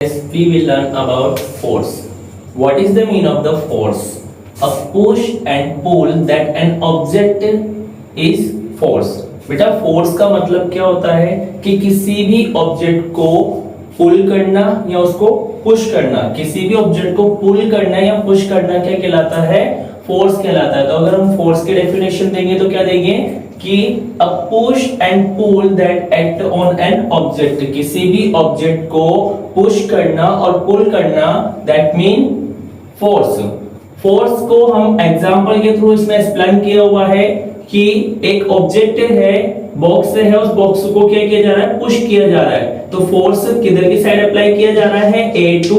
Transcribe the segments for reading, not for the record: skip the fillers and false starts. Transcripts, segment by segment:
Yes, we will learn about force. What is the meaning of the force? A push and pull that an object is force. बेटा force का मतलब क्या होता है कि किसी भी ऑब्जेक्ट को पुल करना या उसको पुश करना, किसी भी ऑब्जेक्ट को पुल करना या पुश करना क्या कहलाता है? फोर्स कहलाता है। तो अगर हम फोर्स की डेफिनेशन देंगे तो क्या देंगे कि a push and pull that act on an object, किसी भी ऑब्जेक्ट को पुश करना और पुल करना, दैट मीन फोर्स। फोर्स को हम एग्जांपल के थ्रू इसमें एक्सप्लेन किया हुआ है कि एक ऑब्जेक्ट है, बॉक्स है, उस बॉक्स को क्या किया जा रहा है? पुश किया जा रहा है। तो फोर्स किधर की साइड अप्लाई किया जा रहा है? ए टू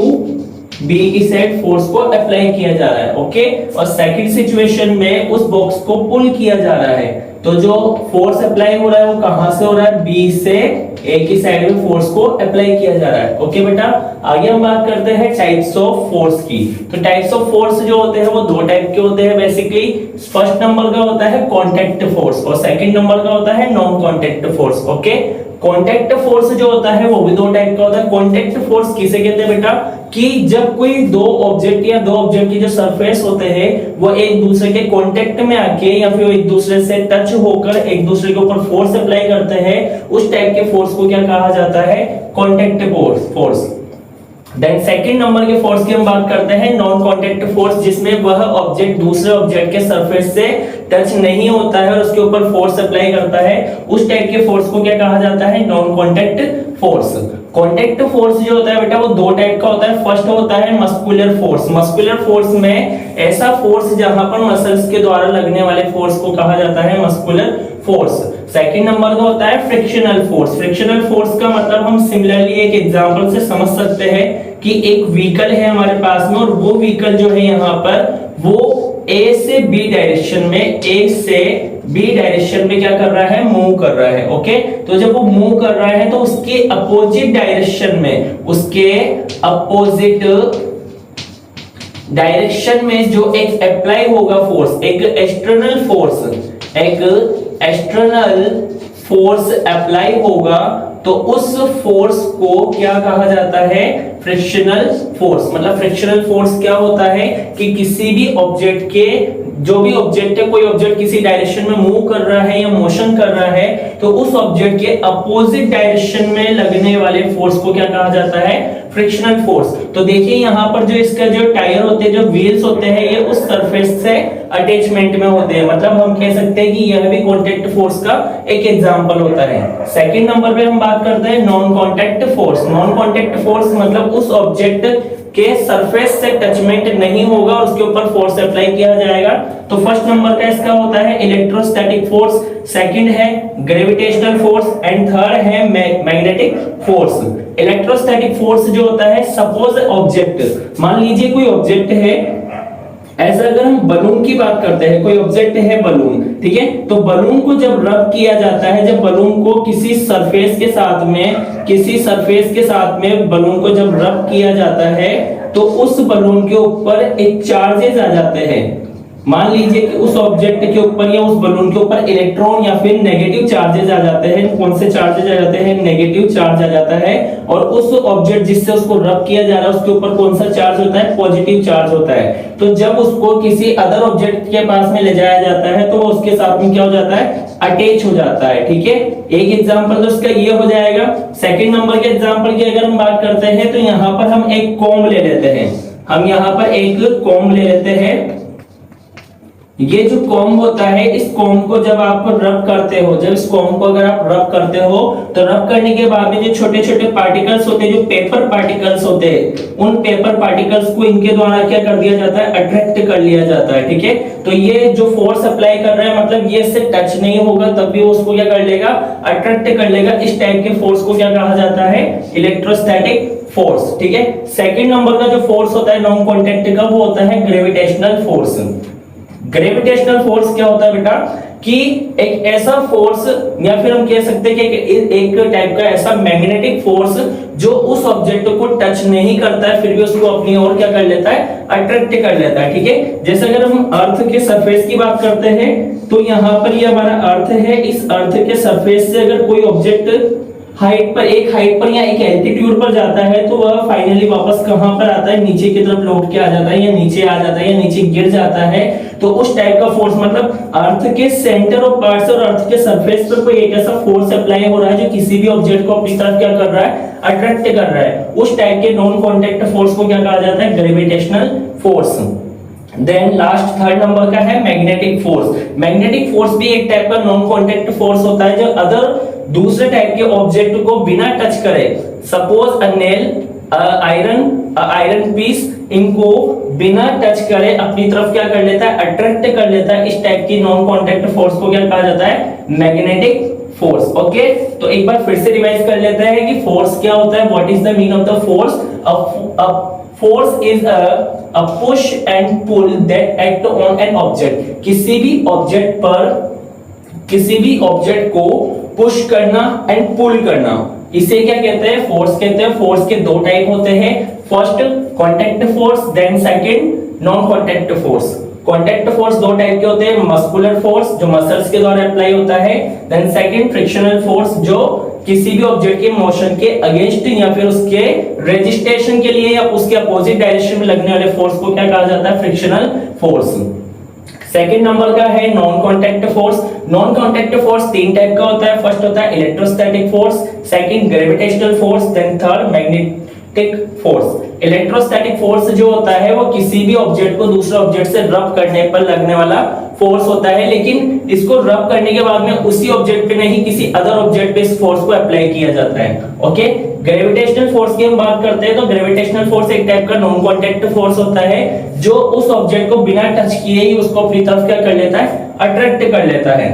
बी की साइड फोर्स को अप्लाई किया जा रहा है। ओके, और सेकंड सिचुएशन में उस बॉक्स को पुल किया जा रहा है। तो जो फोर्स अप्लाई हो रहा है वो कहां से हो रहा है? बी से ए की साइड में फोर्स को अप्लाई किया जा रहा है। ओके बेटा, आगे हम बात करते हैं टाइप्स ऑफ फोर्स की। तो टाइप्स ऑफ फोर्स जो होते हैं वो दो टाइप के होते हैं बेसिकली। फर्स्ट नंबर का होता है कॉन्टैक्ट फोर्स और सेकंड नंबर का होता है non contact force. Okay, contact force जो होता है वो भी दो टाइप का होता है। कॉन्टैक्ट फोर्स किसे कहते हैं बेटा? कि जब कोई दो ऑब्जेक्ट या दो ऑब्जेक्ट की जो सरफेस होते हैं वो एक दूसरे के कांटेक्ट में आके या फिर एक दूसरे से टच होकर एक दूसरे के ऊपर फोर्स अप्लाई करते हैं, उस टाइप के फोर्स को क्या कहा जाता है? Contact force. Then second number के फोर्स की हम बात करते हैं नॉन कॉन्टैक्ट फोर्स, जिसमें वह ऑब्जेक्ट दूसरे ऑब्जेक्ट के सरफेस से टच नहीं होता है और उसके ऊपर फोर्स अप्लाई करता है, उस टाइप के फोर्स को क्या कहा जाता है? Non contact force. Contact force जो होता है बेटा वो दो टाइप का होता है। फर्स्ट होता है मस्कुलर फोर्स। मस्कुलर फोर्स में ऐसा फोर्स जहां पर मसल्स के द्वारा लगने वाले फोर्स को कहा जाता है मस्कुलर फोर्स। सेकंड नंबर का होता है फ्रिक्शनल फोर्स। फ्रिक्शनल फोर्स का मतलब हम सिमिलरली एक एग्जांपल से समझ सकते हैं कि एक व्हीकल है हमारे पास में और वो व्हीकल जो है यहाँ पर वो ए से बी डायरेक्शन में, ए से बी डायरेक्शन में क्या कर रहा है? मूव कर रहा है। ओके, तो जब वो मूव कर रहा है तो उसके अपोजिट डायरेक्शन में, उसके अपोजिट डायरेक्शन में जो एक अप्लाई होगा फोर्स, एक एक्सटर्नल फोर्स अप्लाई होगा, तो उस फोर्स को क्या कहा जाता है? Frictional force. मतलब फ्रिक्शनल फोर्स क्या होता है कि किसी भी ऑब्जेक्ट के, जो भी ऑब्जेक्ट है, कोई ऑब्जेक्ट किसी डायरेक्शन में मूव कर रहा है या मोशन कर रहा है, तो उस ऑब्जेक्ट के अपोजिट डायरेक्शन में लगने वाले फोर्स को क्या कहा जाता है? Frictional force. तो देखिए यहाँ पर जो इसका जो टायर होते हैं, जो व्हील्स होते हैं, ये उस सरफेस से अटैचमेंट में होते हैं। मतलब हम कह सकते हैं कि यह भी कॉन्टैक्ट फोर्स का एक एग्जांपल होता है। सेकंड नंबर पे हम बात करते हैं non contact force. Non contact force मतलब उस ऑब्जेक्ट के सरफेस से टचमेंट नहीं होगा और उसके ऊपर फोर्स अप्लाई किया जाएगा। तो फर्स्ट नंबर का इसका होता है इलेक्ट्रोस्टैटिक फोर्स, सेकंड है ग्रेविटेशनल फोर्स एंड थर्ड है मैग्नेटिक फोर्स। इलेक्ट्रोस्टैटिक फोर्स जो होता है, सपोज ऑब्जेक्ट, मान लीजिए कोई ऑब्जेक्ट है, ऐसा अगर हम बलून की बात करते हैं, कोई ऑब्जेक्ट है बलून, ठीक है, तो बलून को जब रब किया जाता है, जब बलून को किसी सरफेस के साथ में बलून को जब रब किया जाता है तो उस बलून के ऊपर एक चार्जेस आ जाते हैं। मान लीजिए कि उस ऑब्जेक्ट के ऊपर या उस बलून के ऊपर इलेक्ट्रॉन या फिर नेगेटिव चार्जेस आ जाते हैं। कौन से चार्जेस आ जाते हैं? नेगेटिव चार्ज आ जाता है। और उस ऑब्जेक्ट जिससे उसको रब किया जा रहा है उसके ऊपर कौन सा चार्ज होता है? पॉजिटिव चार्ज होता है। तो जब उसको किसी अदर ऑब्जेक्ट के पास में ले जाया जाता है तो वो उसके साथ में क्या हो जाता है? अटैच हो जाता है। ठीक है, एक एग्जांपल तो इसका ये हो जाएगा। सेकंड नंबर के एग्जांपल की अगर हम बात करते हैं तो यहाँ पर हम एक कॉम्ब ले लेते हैं। हम यहाँ पर एक कॉम्ब ले लेते हैं। ये जो कॉम्ब होता है, इस कॉम्ब को जब आप रब करते हो, जब इस कॉम्ब को अगर आप रब करते हो तो रब करने के बाद में जो छोटे छोटे पार्टिकल्स होते हैं, जो पेपर पार्टिकल्स होते हैं, उन पेपर पार्टिकल्स को इनके द्वारा क्या कर दिया जाता है? अट्रैक्ट कर लिया जाता है। ठीक है, तो ये जो फोर्स अप्लाई कर रहा है, मतलब ये इससे टच नहीं होगा तब भी उसको क्या कर लेगा? अट्रैक्ट कर लेगा। इस टाइप के फोर्स को क्या कहा जाता है? Electrostatic force. ठीक है, सेकंड नंबर का जो फोर्स होता है नॉन कॉन्टैक्ट का, वो होता है ग्रेविटेशनल फोर्स। ग्रेविटेशनल फोर्स क्या होता है बेटा? कि एक ऐसा फोर्स या फिर हम कह सकते हैं कि एक टाइप का ऐसा मैग्नेटिक फोर्स जो उस ऑब्जेक्ट को टच नहीं करता है फिर भी उसको अपनी ओर क्या कर लेता है? अट्रैक्ट कर लेता है। ठीक है, जैसे अगर हम अर्थ के सरफेस की बात करते हैं तो यहाँ पर ये हमारा अर्थ है, इस अर्थ के सरफेस से अगर कोई ऑब्जेक्ट हाइट पर या एक एल्टीट्यूड पर जाता है तो वह फाइनली वापस कहां पर आता है, नीचे की तरफ लौट के आ जाता है या नीचे आ जाता है या नीचे गिर जाता है। तो उस टाइप का फोर्स मतलब अर्थ के सेंटर ऑफ पार्ट और अर्थ के सरफेस पर कोई एक ऐसा फोर्स अप्लाई हो रहा है जो किसी भी ऑब्जेक्ट को अपनी तरफ क्या कर रहा है, अट्रैक्ट कर रहा है। उस टाइप के नॉन कांटेक्ट फोर्स को क्या कहा जाता है, gravitational force. Then last third number का है मैग्नेटिक फोर्स। मैग्नेटिक फोर्स भी एक टाइप का नॉन कांटेक्ट फोर्स होता है जो अदर दूसरे टाइप के ऑब्जेक्ट को बिना टच करे, suppose a nail, iron piece, इनको बिना टच करे अपनी तरफ क्या कर लेता है, अट्रैक्ट कर लेता है। इस टाइप की नॉन कांटेक्ट फोर्स को क्या कहा जाता है, मैग्नेटिक फोर्स। ओके, तो एक बार फिर से रिवाइज कर लेते हैं कि फोर्स क्या होता है, what is the meaning of the force. Force is a push and pull that act on an object। किसी भी ऑब्जेक्ट पर किसी भी ऑब्जेक्ट को पुश करना एंड पुल करना, इसे क्या कहते हैं, फोर्स कहते हैं। फोर्स के दो टाइप होते हैं, first contact force, then second non contact force. Contact force दो टाइप के होते हैं, मस्कुलर फोर्स जो मसल्स के द्वारा अप्लाई होता है, देन सेकंड फ्रिक्शनल फोर्स जो किसी भी ऑब्जेक्ट के मोशन के अगेंस्ट या फिर उसके रेजिस्टेशन के लिए या उसके अपोजिट डायरेक्शन में लगने वाले फोर्स को क्या कहा जाता है, फ्रिक्शनल फोर्स। सेकंड नंबर का है non contact force. Non contact force तीन टाइप का होता है, फर्स्ट होता है electrostatic force, second gravitational force, then third magnetic force. Electrostatic force जो होता है वो किसी भी ऑब्जेक्ट को दूसरे ऑब्जेक्ट से रब करने पर लगने वाला फोर्स होता है, लेकिन इसको रब करने के बाद में उसी ऑब्जेक्ट पे नहीं किसी अदर ऑब्जेक्ट पे इस फोर्स को अप्लाई किया जाता है। ओके, ग्रेविटेशनल फोर्स की हम बात करते हैं तो ग्रेविटेशनल फोर्स एक टाइप का नॉन कांटेक्ट फोर्स होता है जो उस ऑब्जेक्ट को बिना टच किए ही उसको अपनी तरफ क्या कर लेता है, अट्रैक्ट कर लेता है।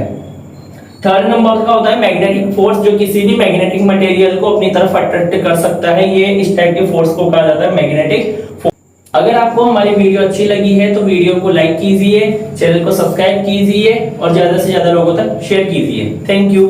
थर्ड नंबर का होता है मैग्नेटिक फोर्स जो किसी भी मैग्नेटिक मटेरियल को अपनी तरफ अट्रैक्ट कर सकता है, ये इस टाइप के फोर्स को कहा जाता है मैग्नेटिक फोर्स। अगर आपको हमारी वीडियो अच्छी लगी है तो वीडियो को लाइक कीजिए, चैनल को सब्सक्राइब कीजिए और ज्यादा से ज्यादा लोगों तक शेयर कीजिए। Thank you.